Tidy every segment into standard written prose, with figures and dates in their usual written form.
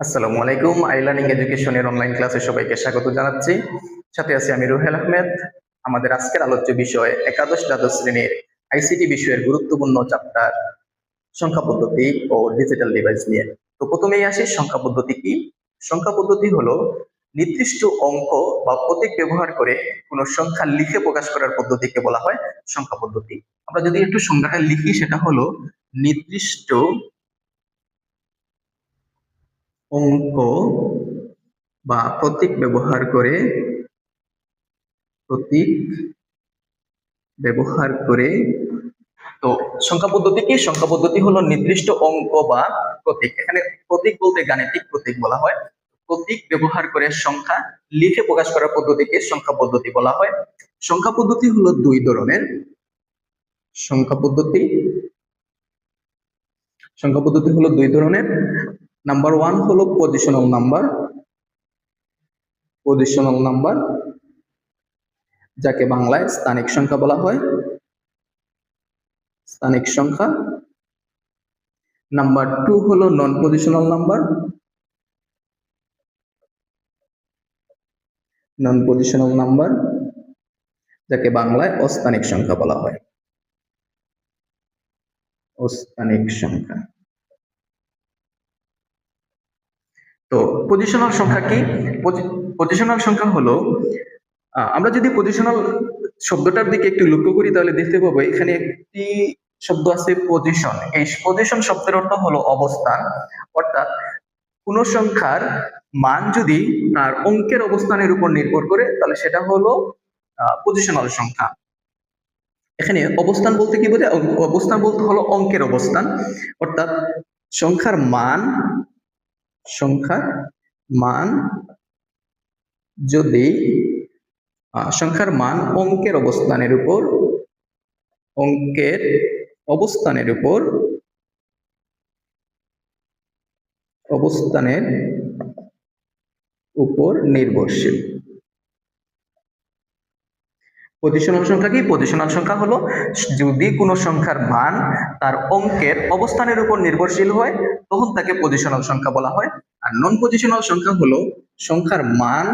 আসসালামু আলাইকুম। I learning এডুকেশনের অনলাইন ক্লাসে সবাইকে স্বাগত জানাচ্ছি। সাথে আছি আমি রুহেল আহমেদ। আমাদের আজকের আলোচ্য বিষয় একাদশ দ্বাদশ শ্রেণীর আইসিটি বিষয়ের গুরুত্বপূর্ণ চ্যাপ্টার সংখ্যা পদ্ধতি ও ডিজিটাল ডিভাইস নিয়ে। তো প্রথমেই আসি সংখ্যা পদ্ধতি কি। সংখ্যা পদ্ধতি হলো নির্দিষ্ট অঙ্ক বা প্রতীক ব্যবহার করে কোনো সংখ্যা লিখে প্রকাশ করার পদ্ধতিকে বলা হয় সংখ্যা পদ্ধতি। আমরা যদি একটু সংখ্যাটা লিখি, সেটা হলো নির্দিষ্ট অঙ্ক বা প্রতীক ব্যবহার করে। তো সংখ্যা পদ্ধতি কি? সংখ্যা পদ্ধতি হলো নির্দিষ্ট অঙ্ক বা প্রতীক, এখানে প্রতীক বলতে গাণিতিক প্রতীক বলা হয়। প্রতীক ব্যবহার করে সংখ্যা লিখে প্রকাশ করার পদ্ধতিকে সংখ্যা পদ্ধতি বলা হয়। সংখ্যা পদ্ধতি হলো দুই ধরনের। সংখ্যা পদ্ধতি সংখ্যা পদ্ধতি হলো দুই ধরনের। নাম্বার ওয়ান হলো পজিশনাল নাম্বার, যাকে বাংলায় স্থানিক সংখ্যা বলা হয়। স্থানিক সংখ্যা। নাম্বার টু হলো নন পজিশনাল নাম্বার। নন পজিশনাল নাম্বার, যাকে বাংলায় অস্থানিক সংখ্যা বলা হয়। অস্থানিক সংখ্যা। তো পজিশনাল সংখ্যা কি? পজিশনাল সংখ্যা হলো, আমরা যদি পজিশনাল শব্দটার দিকে একটু লক্ষ্য করি তাহলে দেখতে পাবো এখানে একটি শব্দ আছে পজিশন। এই পজিশন শব্দের অর্থ হলো অবস্থান। অর্থাৎ কোন সংখ্যার মান যদি তার অঙ্কের অবস্থানের উপর নির্ভর করে তাহলে সেটা হলো পজিশনাল সংখ্যা। এখানে অবস্থান বলতে কি বোঝায়? অবস্থান বলতে হলো অঙ্কের অবস্থান। অর্থাৎ সংখ্যার মান যদি সংখ্যার মান অঙ্কের অবস্থানের উপর নির্ভরশীল। পজিশনাল সংখ্যা কি? পজিশনাল সংখ্যা হলো যদি কোনো সংখ্যার মান তার অঙ্কের অবস্থানের উপর নির্ভরশীল হয় তখন তাকে পজিশনাল সংখ্যা বলা হয়। আর নন পজিশনাল সংখ্যা হলো সংখ্যার মান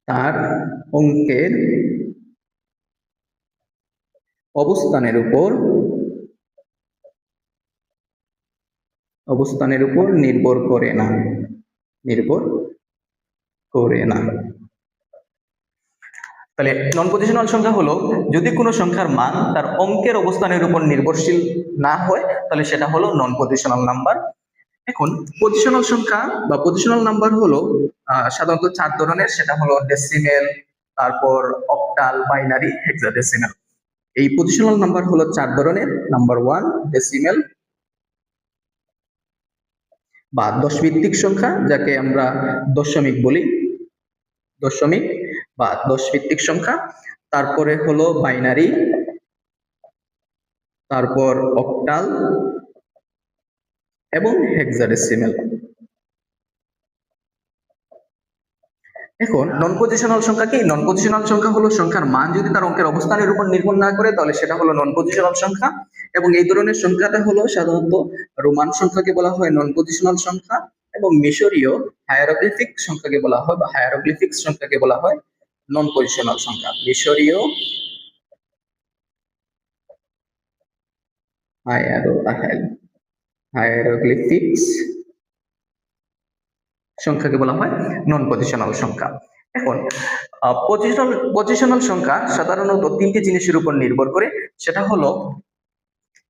তার অঙ্কের অবস্থানের উপর নির্ভর করে না। তাহলে নন পজিশনাল সংখ্যা হলো যদি কোনো সংখ্যার মান তার অঙ্কের অবস্থানের উপর নির্ভরশীল না হয় তাহলে সেটা হলো নন পজিশনাল নাম্বার। এখন পজিশনাল সংখ্যা বা পজিশনাল নাম্বার হলো সাধারণত চার ধরনের। সেটা হলো ডেসিমেল, তারপর অক্টাল, বাইনারি, হেক্সাডেসিমেল। এই পজিশনাল নাম্বার হলো চার ধরনের। নাম্বার ওয়ান ডেসিমেল বা দশমিক সংখ্যা, যাকে আমরা দশমিক বলি, দশমিক বা দশ ভিত্তিক সংখ্যা। তারপরে হলো বাইনারি, তারপর অক্টাল এবং হেক্সাডেসিমেল। এখন নন পজিশনাল সংখ্যা কি? নন পজিশনাল সংখ্যা হলো সংখ্যার মান যদি তার অঙ্কের অবস্থানের উপর নির্ভর না করে তাহলে সেটা হলো নন পজিশনাল সংখ্যা। এবং এই ধরনের সংখ্যাটা হলো সাধারণত রোমান সংখ্যাকে বলা হয় নন পজিশনাল সংখ্যা, এবং মিশরীয় হায়ারোগ্লিফিক সংখ্যাকে বলা হয় বা হায়ারোগ্লিফিক্স সংখ্যাকে বলা হয় নন পজিশনাল সংখ্যা। মিশরীয় হায়ারোগ্লিফিক্স সংখ্যাকে বলা হয় নন পজিশনাল সংখ্যা। এখন পজিশনাল সংখ্যা সাধারণত তিনটি জিনিসের উপর নির্ভর করে। সেটা হলো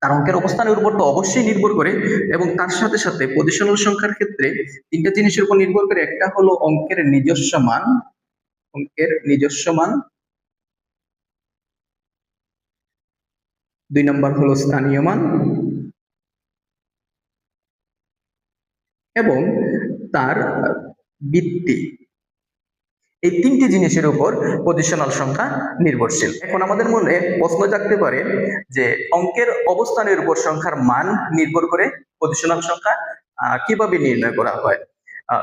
তার অঙ্কের অবস্থানের উপর তো অবশ্যই নির্ভর করে, এবং তার সাথে সাথে পজিশনাল সংখ্যার ক্ষেত্রে তিনটা জিনিসের উপর নির্ভর করে। একটা হলো অঙ্কের নিজস্ব মান, দুই নম্বর হলো স্থানীয় মান, এবং তার ভিত্তি। এই তিনটি জিনিসের উপর পজিশনাল সংখ্যা নির্ভরশীল। এখন আমাদের মনে প্রশ্ন জাগতে পারে যে অঙ্কের অবস্থানের উপর সংখ্যার মান নির্ভর করে পজিশনাল সংখ্যা কিভাবে নির্ণয় করা হয়।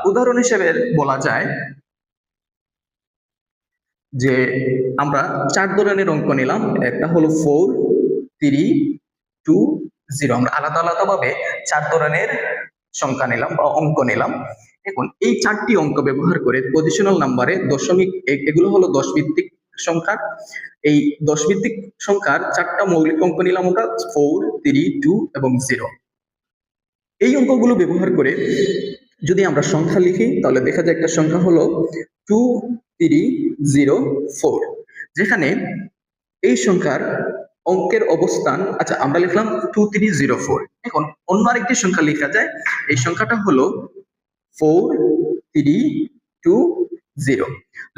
উদাহরণ হিসেবে বলা যায় যে আমরা চার ধরনের অঙ্ক নিলাম। একটা হলো 4, 3, 2, জিরো। আমরা আলাদা আলাদা ভাবে 4 ধরনের সংখ্যা নিলাম বা অঙ্ক নিলাম। এখন এই 4টি অঙ্ক ব্যবহার করে পজিশনাল নাম্বারে দশমিক, এগুলো হলো 10 ভিত্তিক সংখ্যা। এই 10 ভিত্তিক সংখ্যার 4টা মৌলিক অঙ্ক নিলাম আমরা, 4, 3, 2 এবং 0। এই অঙ্কগুলো ব্যবহার করে যদি আমরা সংখ্যা লিখি তাহলে দেখা যায় একটা সংখ্যা হলো 2304, যেখানে এই সংখ্যার অঙ্কের অবস্থান, আচ্ছা আমরা লিখলাম 2304। এখন অন্য আরেকটি সংখ্যা লেখা যায়, এই সংখ্যাটা হলো 4320।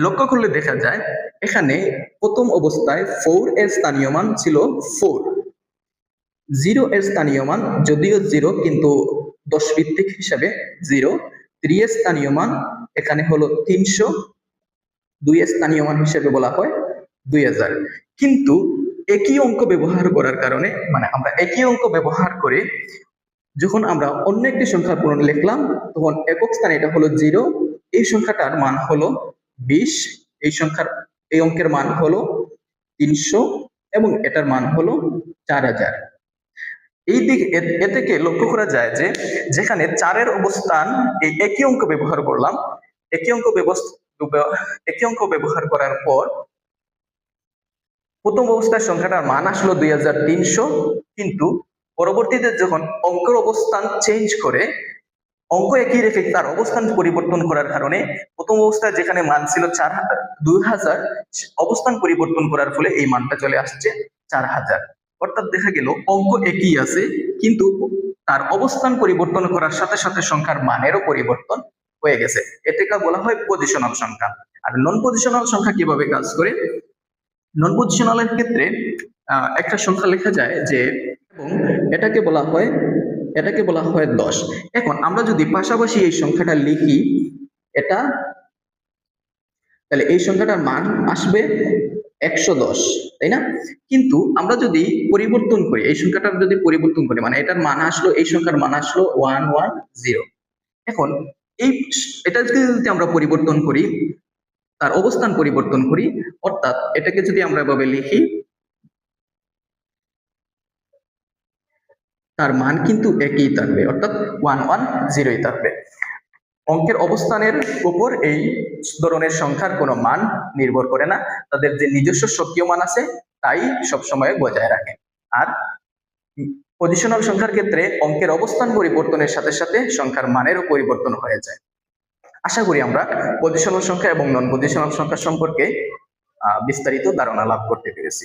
লক্ষ্য করলে দেখা যায় এখানে প্রথম অবস্থায় 4 এর স্থানীয় মান ছিল 4, 0 এর স্থানীয় মান যদিও 0 কিন্তু 10 ভিত্তিক হিসাবে 0, 3 এর স্থানীয় মান এখানে হলো 300, 2 এর স্থানীয় মান হিসেবে বলা হয় 2000। কিন্তু একই অঙ্ক ব্যবহার করার কারণে, মানে আমরা একই অঙ্ক ব্যবহার করে যখন আমরা অন্য একটি সংখ্যার পূরণ লিখলাম তখন একক স্থানে এটা হলো 0, এই সংখ্যাটার মান হলো 20, এই অঙ্কের মান হলো 300 এবং এটার মান হলো 4000। এই দিকে এ থেকে লক্ষ্য করা যায় যে যেখানে 4 এর অবস্থান, এই একই অঙ্ক ব্যবহার করলাম, একই অঙ্ক ব্যবহার করার পর প্রথম অবস্থায় সংখ্যাটার মান আসলো 2300, কিন্তু পরবর্তীতে যখন অঙ্কের অবস্থান চেঞ্জ করে, অঙ্ক একই রেখে তার অবস্থান পরিবর্তন করার কারণে প্রথম অবস্থায় যেখানে মান ছিল 2000, অবস্থান পরিবর্তন করার ফলে এই মানটা চলে আসছে 4000। অর্থাৎ দেখা গেল অঙ্ক একই আছে কিন্তু তার অবস্থান পরিবর্তন করার সাথে সাথে সংখ্যার মানেরও পরিবর্তন হয়ে গেছে। এটাকে বলা হয় পজিশনাল সংখ্যা। আর নন পজিশনাল সংখ্যা কিভাবে কাজ করে? নন পজিশনালের ক্ষেত্রে একটা সংখ্যা লেখা যায় যে, এবং এটাকে বলা হয় 10। এখন আমরা যদি পাশাপাশি এই সংখ্যাটা লিখি এটা, তাহলে এই সংখ্যাটার মান আসবে 110, তাই না? কিন্তু আমরা যদি পরিবর্তন করি, এই সংখ্যাটার যদি পরিবর্তন করি, মানে এটার মান আসলো, এই সংখ্যার মান আসলো 110। এখন এটাকে যদি আমরা পরিবর্তন করি, তার অবস্থান পরিবর্তন করি, অর্থাৎ এটাকে যদি আমরা এভাবে লিখি, তার মান কিন্তু একই থাকবে, অর্থাৎ 110ই থাকবে। অঙ্কের অবস্থানের উপর এই ধরনের সংখ্যার কোনো মান নির্ভর করে না, তাদের যে নিজস্ব সক্রিয় মান আছে তাই সবসময় বজায় রাখে। আর পজিশনাল সংখ্যার ক্ষেত্রে অঙ্কের অবস্থান পরিবর্তনের সাথে সাথে সংখ্যার মানেরও পরিবর্তন হয়ে যায়। আশা করি আমরা পজিশনাল সংখ্যা এবং নন পজিশনাল সংখ্যা সম্পর্কে বিস্তারিত ধারণা লাভ করতে পেরেছি।